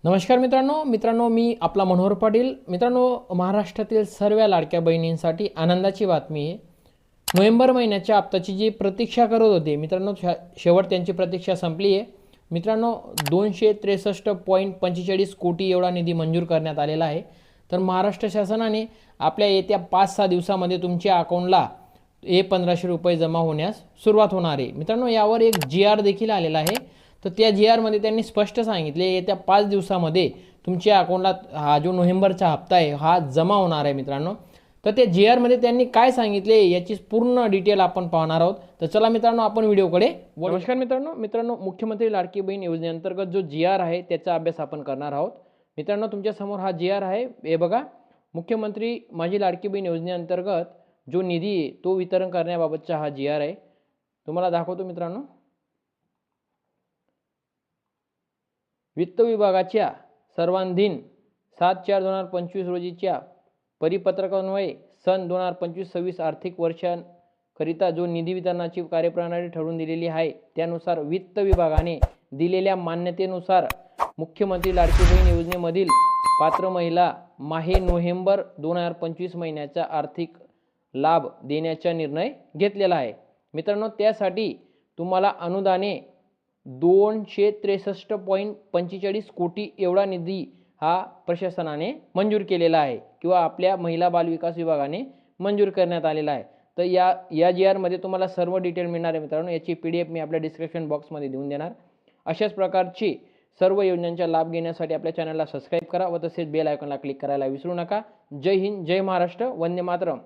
नमस्कार मित्रांनो मित्रांनो मी आपला मनोहर पाटील। मित्रांनो, महाराष्ट्रातील सर्व लाडक्या बहिणींसाठी आनंदाची बातमी आहे। नोव्हेंबर महिन्याच्या हप्त्याची जी प्रतीक्षा करत होते मित्रांनो, शेवट त्यांची प्रतीक्षा संपली आहे। मित्रांनो, 263.45 कोटी एवढा निधी मंजूर करण्यात आलेला आहे। तर महाराष्ट्र शासनाने आपल्या येत्या 5-6 दिवसांमध्ये तुमच्या अकाउंटला ₹1500 रुपये जमा होण्यास सुरुवात होणार आहे। मित्रांनो, यावर एक GR देखील आलेला आहे। तर त्या GR मध्ये त्यांनी स्पष्ट सांगितले येत्या 5 दिवसामध्ये तुमच्या अकाउंटला हा जो नोव्हेंबरचा हप्ता आहे हा जमा होणार आहे। मित्रांनो, तर त्या GR मध्ये त्यांनी काय सांगितले याची पूर्ण डिटेल आपण पाहणार आहोत। तर चला मित्रांनो, आपण व्हिडिओकडे नमस्कार मित्रांनो मुख्यमंत्री लाडकी बहीण योजनेअंतर्गत जो GR आहे त्याचा अभ्यास आपण करणार आहोत। मित्रांनो, तुमच्या समोर हा GR आहे, हे बघा। मुख्यमंत्री माझी लाडकी बहीण योजनेअंतर्गत जो निधी आहे तो वितरण करण्याबाबतचा हा GR आहे, तुम्हाला दाखवतो मित्रांनो। वित्त विभागाच्या सर्वांधीन 7/4/2025 रोजीच्या परिपत्रकान्वये सन 2025-26 आर्थिक वर्षांकरिता जो निधी वितरणाची कार्यप्रणाली ठरवून दिलेली आहे त्यानुसार वित्त विभागाने दिलेल्या मान्यतेनुसार मुख्यमंत्री लाडकी बहीण योजनेमधील पात्र महिला माहे नोव्हेंबर 2025 महिन्याचा आर्थिक लाभ देण्याचा निर्णय घेतलेला आहे। मित्रांनो, त्यासाठी तुम्हाला अनुदाने 263.45 कोटी एवढा निधी हा प्रशासनाने मंजूर केलेला आहे किंवा आपल्या महिला बाल विकास विभागाने मंजूर करण्यात आलेला आहे। तर या GR मध्ये तुम्हाला सर्व डिटेल मिळणार आहे मित्रांनो। याची PDF मी आपल्या डिस्क्रिप्शन बॉक्समध्ये देऊन देणार। अशाच प्रकारची सर्व योजनांचा लाभ घेण्यासाठी आपल्या चॅनलला सबस्क्राईब करा व तसेच बेल आयकॉनला क्लिक करायला विसरू नका। जय हिंद, जय महाराष्ट्र, वंदे मातरम।